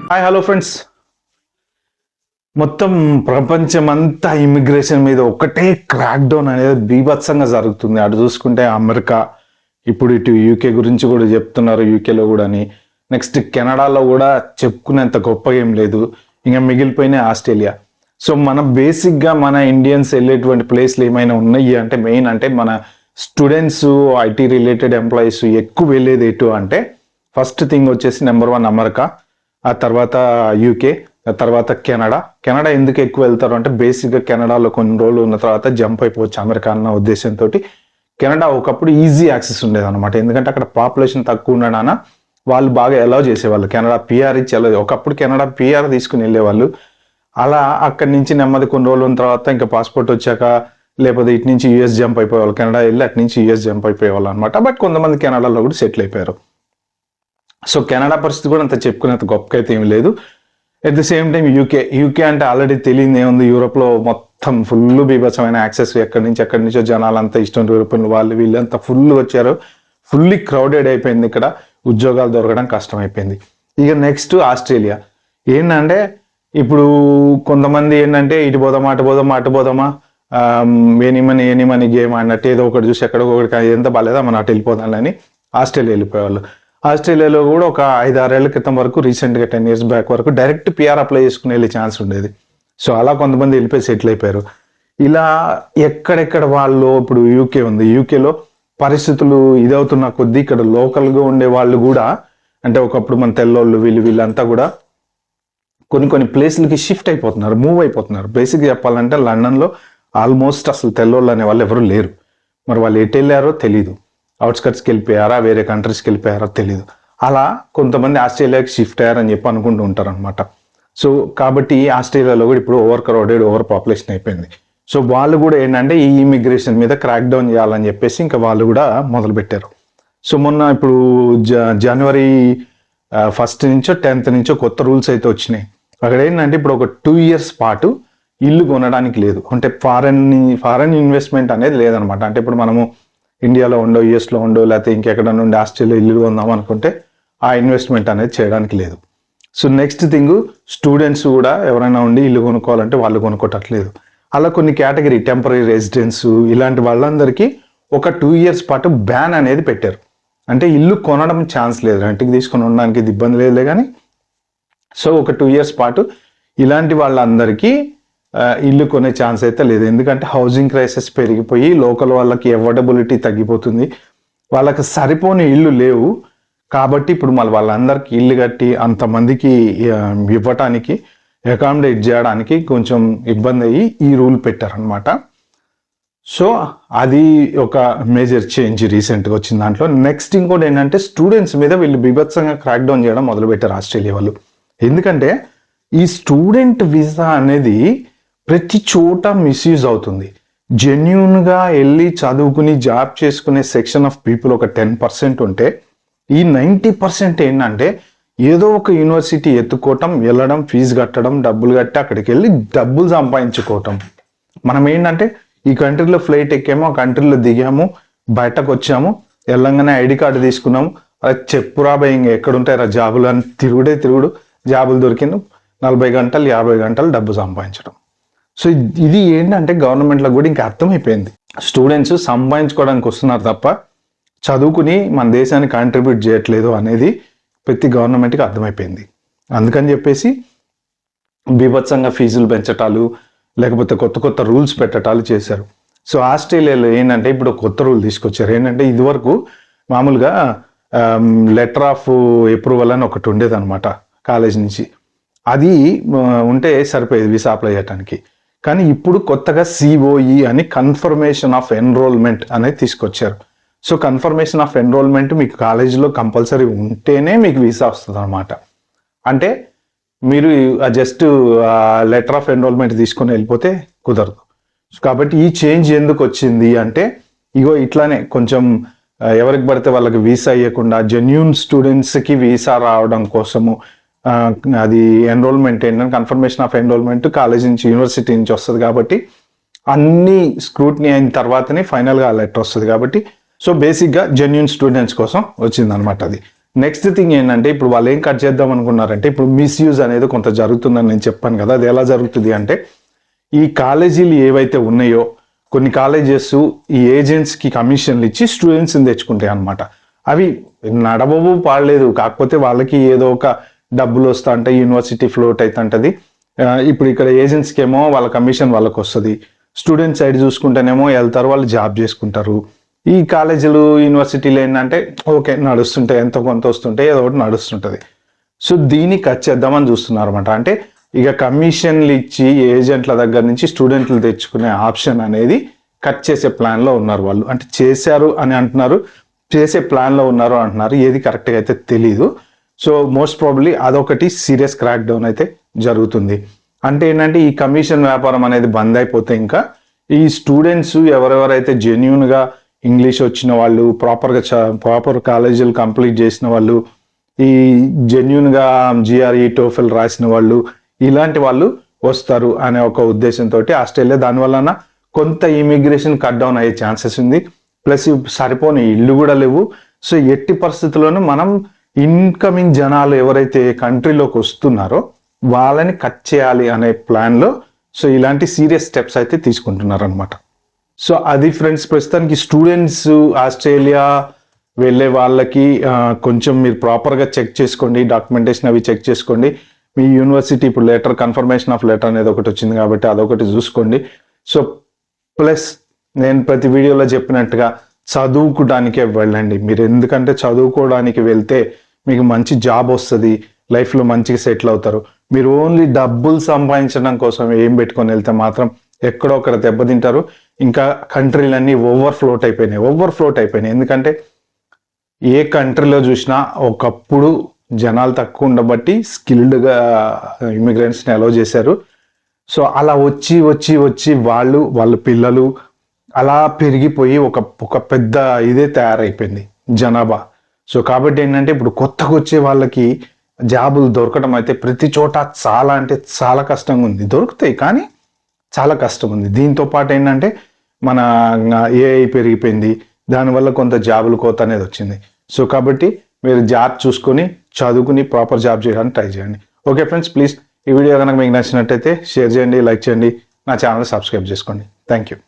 Hi hello friends. మొత్తం ప్రపంచమంతా immigration మీద ఒకటే క్రాక్ డౌన్ అనేది బీభత్సంగా జరుగుతుంది. అటు చూసుకుంటే అమెరికా, ఇప్పుడు ఇటు యూకే గురించి కూడా చెప్తున్నారు, యూకేలో కూడా అని. నెక్స్ట్ కెనడాలో కూడా చెప్పుకునేంత గొప్పగా ఏం లేదు. ఇంకా మిగిలిపోయిన ఆస్ట్రేలియా. సో మన బేసిక్గా మన ఇండియన్స్ వెళ్ళేటువంటి ప్లేస్లు ఏమైనా ఉన్నాయి అంటే మెయిన్ అంటే మన స్టూడెంట్స్, ఐటీ రిలేటెడ్ ఎంప్లాయీస్ ఎక్కువ వెళ్ళేది ఎటు అంటే ఫస్ట్ థింగ్ వచ్చేసి నెంబర్ 1 అమెరికా, ఆ తర్వాత యూకే, ఆ తర్వాత కెనడా. కెనడా ఎందుకు ఎక్కువ వెళ్తారు అంటే బేసిక్గా కెనడాలో కొన్ని రోజులు ఉన్న తర్వాత జంప్ అయిపోవచ్చు అమెరికా అన్న ఉద్దేశంతో. కెనడా ఒకప్పుడు ఈజీ యాక్సెస్ ఉండేది అనమాట, ఎందుకంటే అక్కడ పాపులేషన్ తక్కువ ఉండడాన వాళ్ళు బాగా అలౌ చేసేవాళ్ళు. కెనడా పిఆర్ ఇచ్చి అలౌ, ఒకప్పుడు కెనడా పిఆర్ తీసుకుని వెళ్ళేవాళ్ళు. అలా అక్కడి నుంచి నెమ్మది కొన్ని రోజులు ఉన్న తర్వాత ఇంకా పాస్పోర్ట్ వచ్చాక లేకపోతే ఇటు నుంచి యూఎస్ జంప్ అయిపోయేవాళ్ళు, కెనడా వెళ్ళి అటు నుంచి యూఎస్ జంప్ అయిపోయేవాళ్ళు అనమాట. బట్ కొంతమంది కెనడాలో కూడా సెటిల్ అయిపోయారు. సో కెనడా పరిస్థితి కూడా అంత చెప్పుకునేంత గొప్పగా అయితే ఏమి లేదు. At the same time UK అంటే ఆల్రెడీ తెలియదు ఏముంది, యూరోప్లో మొత్తం ఫుల్ బీభత్సమైన యాక్సెస్, ఎక్కడి నుంచో జనాలంతా ఇష్టం యూరోపియన్ వాళ్ళు వీళ్ళంతా ఫుల్ వచ్చారు. ఫుల్లీ క్రౌడెడ్ అయిపోయింది, ఇక్కడ ఉద్యోగాలు దొరకడం కష్టం అయిపోయింది. ఇక నెక్స్ట్ ఆస్ట్రేలియా. ఏంటంటే ఇప్పుడు కొంతమంది ఏంటంటే ఇటు పోదామా అటు పోదామా ఏనిమని గేమ్ అన్నట్టు ఏదో ఒకటి చూసి ఎక్కడో ఒకటి ఎంత బాగాలేదా మనం అటు వెళ్ళిపోదామని ఆస్ట్రేలియా వెళ్ళిపోయేవాళ్ళు. ఆస్ట్రేలియాలో కూడా ఒక 5-6 ఏళ్ల క్రితం వరకు, రీసెంట్గా 10 years బ్యాక్ వరకు డైరెక్ట్ పిఆర్ అప్లై చేసుకుని వెళ్ళే ఛాన్స్ ఉండేది. సో అలా కొంతమంది వెళ్ళిపోయి సెటిల్ అయిపోయారు. ఇలా ఎక్కడెక్కడ వాళ్ళు, ఇప్పుడు యూకే ఉంది, యూకేలో పరిస్థితులు ఇదవుతున్న కొద్దీ ఇక్కడ లోకల్గా ఉండే వాళ్ళు కూడా, అంటే ఒకప్పుడు మన తెల్లోళ్ళు వీళ్ళంతా కూడా కొన్ని ప్లేస్లకి షిఫ్ట్ అయిపోతున్నారు, మూవ్ అయిపోతున్నారు. బేసిక్గా చెప్పాలంటే లండన్లో ఆల్మోస్ట్ అసలు తెల్లోళ్ళు అనే వాళ్ళు ఎవరు లేరు. మరి వాళ్ళు ఎటు వెళ్ళారో తెలీదు, అవుట్స్కట్స్కి వెళ్ళిపోయారా, వేరే కంట్రీస్కి వెళ్ళిపోయారో తెలియదు. అలా కొంతమంది ఆస్ట్రేలియాకి షిఫ్ట్ అయ్యారని చెప్పి అనుకుంటూ ఉంటారు అనమాట. సో కాబట్టి ఆస్ట్రేలియాలో కూడా ఇప్పుడు ఓవర్ క్రౌడెడ్, ఓవర్ పాపులేషన్ అయిపోయింది. సో వాళ్ళు కూడా ఏంటంటే ఈ ఇమిగ్రేషన్ మీద క్రాక్ డౌన్ చేయాలని చెప్పేసి ఇంకా వాళ్ళు కూడా మొదలు పెట్టారు. సో మొన్న ఇప్పుడు జనవరి 1 నుంచో 10th నుంచో కొత్త రూల్స్ అయితే వచ్చినాయి. అక్కడ ఏంటంటే ఇప్పుడు ఒక 2 years పాటు ఇల్లు కొనడానికి లేదు, అంటే ఫారెన్ ఇన్వెస్ట్మెంట్ అనేది లేదనమాట. అంటే ఇప్పుడు మనము ఇండియాలో ఉండో, యూఎస్లో ఉండో, లేకపోతే ఇంకెక్కడ నుండి ఆస్ట్రేలియా ఇల్లు కొందాం అనుకుంటే ఆ ఇన్వెస్ట్మెంట్ అనేది చేయడానికి లేదు. సో నెక్స్ట్ థింగ్, స్టూడెంట్స్ కూడా ఎవరైనా ఉండి ఇల్లు కొనుక్కోవాలంటే వాళ్ళు కొనుక్కోవట్లేదు. అలా కొన్ని కేటగిరీ టెంపరీ రెసిడెన్స్ ఇలాంటి వాళ్ళందరికీ ఒక 2 years పాటు బ్యాన్ అనేది పెట్టారు. అంటే ఇల్లు కొనడం ఛాన్స్ లేదు, రెంట్కి తీసుకొని ఉండడానికి ఇది ఇబ్బంది లేదులే కానీ. సో ఒక 2 years పాటు ఇలాంటి వాళ్ళందరికీ ఇల్లు కొనే ఛాన్స్ అయితే లేదు, ఎందుకంటే హౌసింగ్ క్రైసిస్ పెరిగిపోయి లోకల్ వాళ్ళకి అఫోర్డబిలిటీ తగ్గిపోతుంది, వాళ్ళకి సరిపోని ఇల్లు లేవు. కాబట్టి ఇప్పుడు మళ్ళీ వాళ్ళందరికీ ఇల్లు కట్టి అంతమందికి ఇవ్వటానికి, అకామిడేట్ చేయడానికి కొంచెం ఇబ్బంది అయ్యి ఈ రూల్ పెట్టారనమాట. సో అది ఒక మేజర్ చేంజ్ రీసెంట్గా వచ్చిన దాంట్లో. నెక్స్ట్ ఇంకోటి ఏంటంటే స్టూడెంట్స్ మీద వీళ్ళు బీభత్సంగా క్రాక్ డౌన్ చేయడం మొదలుపెట్టారు ఆస్ట్రేలియా వాళ్ళు. ఎందుకంటే ఈ స్టూడెంట్ వీసా అనేది ప్రతి చోట మిస్యూజ్ అవుతుంది. జెన్యూన్గా వెళ్ళి చదువుకుని జాబ్ చేసుకునే సెక్షన్ ఆఫ్ పీపుల్ ఒక 10% ఉంటే, ఈ 90% ఏంటంటే ఏదో ఒక యూనివర్సిటీ ఎత్తుకోవటం, వెళ్ళడం, ఫీజు కట్టడం, డబ్బులు కట్టి అక్కడికి వెళ్ళి డబ్బులు సంపాదించుకోవటం. మనం ఏంటంటే ఈ కంట్రీలో ఫ్లైట్ ఎక్కాము, ఆ కంట్రీలో దిగాము, బయటకు వచ్చాము, వెళ్ళంగానే ఐడి కార్డు తీసుకున్నాము, అది చెప్పురా భయ ఇంకా ఎక్కడుంటాయి జాబులు అని తిరుగుడు, జాబులు దొరికింది 40 గంటలు 50 గంటలు డబ్బు సంపాదించడం. సో ఇది ఏంటంటే గవర్నమెంట్లకు కూడా ఇంకా అర్థమైపోయింది, స్టూడెంట్స్ సంపాదించుకోవడానికి వస్తున్నారు తప్ప చదువుకుని మన దేశానికి కాంట్రిబ్యూట్ చేయట్లేదు అనేది ప్రతి గవర్నమెంట్కి అర్థమైపోయింది. అందుకని చెప్పేసి బీభత్సంగా ఫీజులు పెంచటాలు, లేకపోతే కొత్త రూల్స్ పెట్టటాలు చేశారు. సో ఆస్ట్రేలియాలో ఏంటంటే ఇప్పుడు కొత్త రూల్ తీసుకొచ్చారు. ఏంటంటే ఇదివరకు మామూలుగా లెటర్ ఆఫ్ అప్రూవల్ అని ఒకటి ఉండేది అనమాట కాలేజ్ నుంచి, అది ఉంటే సరిపోయేది వీసా అప్లై చేయడానికి. కానీ ఇప్పుడు కొత్తగా COE అని కన్ఫర్మేషన్ ఆఫ్ ఎన్రోల్మెంట్ అనేది తీసుకొచ్చారు. సో కన్ఫర్మేషన్ ఆఫ్ ఎన్రోల్మెంట్ మీకు కాలేజీలో కంపల్సరీ ఉంటేనే మీకు వీసా వస్తుంది అనమాట. అంటే మీరు జస్ట్ లెటర్ ఆఫ్ ఎన్రోల్మెంట్ తీసుకొని వెళ్ళిపోతే కుదరదు. కాబట్టి ఈ చేంజ్ ఎందుకు వచ్చింది అంటే ఇగో ఇట్లానే కొంచెం ఎవరికి పడితే వాళ్ళకి వీసా ఇవ్వకుండా జెన్యూన్ స్టూడెంట్స్కి వీసా రావడం కోసము అది ఎన్రోల్మెంట్ ఏంటంటే కన్ఫర్మేషన్ ఆఫ్ ఎన్రోల్మెంట్ కాలేజ్ నుంచి, యూనివర్సిటీ నుంచి వస్తుంది. కాబట్టి అన్ని స్క్రూట్నీ అయిన తర్వాతనే ఫైనల్గా ఆ లెటర్ వస్తుంది. కాబట్టి సో బేసిక్గా జెన్యూన్ స్టూడెంట్స్ కోసం వచ్చిందనమాట అది. నెక్స్ట్ థింగ్ ఏంటంటే ఇప్పుడు వాళ్ళు ఏం కట్ చేద్దాం అనుకున్నారంటే ఇప్పుడు మిస్యూజ్ అనేది కొంత జరుగుతుందని నేను చెప్పాను కదా, అది ఎలా జరుగుతుంది అంటే ఈ కాలేజీలు ఏవైతే ఉన్నాయో కొన్ని కాలేజెస్ ఈ ఏజెంట్స్కి కమిషన్లు ఇచ్చి స్టూడెంట్స్ని తెచ్చుకుంటాయి అనమాట. అవి నడవవు పాడలేదు, కాకపోతే వాళ్ళకి ఏదో ఒక డబ్బులు వస్తా అంటే యూనివర్సిటీ ఫ్లోట్ అవుతుంటది. ఇప్పుడు ఇక్కడ ఏజెంట్స్కి ఏమో వాళ్ళ కమిషన్ వాళ్ళకి వస్తుంది, స్టూడెంట్ సైడ్ చూసుకుంటేనేమో వెళ్తారు వాళ్ళు జాబ్ చేసుకుంటారు. ఈ కాలేజీలు యూనివర్సిటీలు ఏంటంటే ఓకే నడుస్తుంటాయి, ఎంతో కొంత వస్తుంటాయి, ఏదో ఒకటి నడుస్తుంటుంది. సో దీన్ని కట్ చేద్దామని చూస్తున్నారు అనమాట. అంటే ఇక కమిషన్లు ఇచ్చి ఏజెంట్ల దగ్గర నుంచి స్టూడెంట్లు తెచ్చుకునే ఆప్షన్ అనేది కట్ చేసే ప్లాన్లో ఉన్నారు వాళ్ళు. అంటే చేశారు అని అంటున్నారు, చేసే ప్లాన్లో ఉన్నారు అంటున్నారు, ఏది కరెక్ట్గా అయితే తెలీదు. సో మోస్ట్ ప్రాబబ్లీ అదొకటి సీరియస్ క్రాక్ డౌన్ అయితే జరుగుతుంది. అంటే ఏంటంటే ఈ కమిషన్ వ్యాపారం అనేది బంద్ అయిపోతే ఇంకా ఈ స్టూడెంట్స్ ఎవరెవరైతే జెన్యున్గా ఇంగ్లీష్ వచ్చిన వాళ్ళు, ప్రాపర్ కాలేజీలు కంప్లీట్ చేసిన వాళ్ళు, ఈ జెన్యున్గా జిఆర్ఈ టోఫెల్ రాసిన వాళ్ళు, ఇలాంటి వాళ్ళు వస్తారు అనే ఒక ఉద్దేశంతో ఆస్ట్రేలియా దానివలన కొంత ఇమిగ్రేషన్ కట్ డౌన్ అయ్యే ఛాన్సెస్ ఉంది. ప్లస్ సరిపోని ఇల్లు కూడా లేవు. సో ఎట్టి పరిస్థితుల్లోనూ మనం ఇన్కమింగ్ జనాలు ఎవరైతే కంట్రీలోకి వస్తున్నారో వాళ్ళని కట్ చేయాలి అనే ప్లాన్లో సో ఇలాంటి సీరియస్ స్టెప్స్ అయితే తీసుకుంటున్నారు అనమాట. సో అది ఫ్రెండ్స్, ప్రస్తుతానికి స్టూడెంట్స్ ఆస్ట్రేలియా వెళ్ళే వాళ్ళకి కొంచెం మీరు ప్రాపర్గా చెక్ చేసుకోండి, డాక్యుమెంటేషన్ అవి చెక్ చేసుకోండి. మీ యూనివర్సిటీ ఇప్పుడు లెటర్ కన్ఫర్మేషన్ ఆఫ్ లెటర్ అనేది ఒకటి వచ్చింది కాబట్టి అదొకటి చూసుకోండి. సో ప్లస్ నేను ప్రతి వీడియోలో చెప్పినట్టుగా చదువుకోవడానికే వెళ్ళండి మీరు. ఎందుకంటే చదువుకోవడానికి వెళ్తే మీకు మంచి జాబ్ వస్తుంది, లైఫ్లో మంచిగా సెటిల్ అవుతారు. మీరు ఓన్లీ డబ్బులు సంపాదించడం కోసం ఏం పెట్టుకొని వెళ్తే మాత్రం ఎక్కడో ఒకరు దెబ్బతింటారు. ఇంకా కంట్రీలన్నీ ఓవర్ఫ్లోట్ అయిపోయినాయి. ఎందుకంటే ఏ కంట్రీలో చూసినా ఒకప్పుడు జనాలు తక్కువ ఉండబట్టి స్కిల్డ్గా ఇమిగ్రెంట్స్ని అలౌ చేశారు. సో అలా వచ్చి వాళ్ళ పిల్లలు అలా పెరిగిపోయి ఒక పెద్ద ఇదే తయారైపోయింది జనాభా. సో కాబట్టి ఏంటంటే ఇప్పుడు కొత్తగా వచ్చే వాళ్ళకి జాబులు దొరకడం అయితే ప్రతి చోట చాలా అంటే చాలా కష్టంగా ఉంది. దొరుకుతాయి కానీ చాలా కష్టం ఉంది. దీంతో పాటు ఏంటంటే మన ఏఐ పెరిగిపోయింది, దానివల్ల కొంత జాబులు కోత అనేది వచ్చింది. సో కాబట్టి మీరు జాబ్ చూసుకొని చదువుకుని ప్రాపర్ జాబ్ చేయడానికి ట్రై చేయండి. ఓకే ఫ్రెండ్స్, ప్లీజ్ ఈ వీడియో కనుక మీకు నచ్చినట్టయితే షేర్ చేయండి, లైక్ చేయండి, నా ఛానల్ సబ్స్క్రైబ్ చేసుకోండి. Thank you.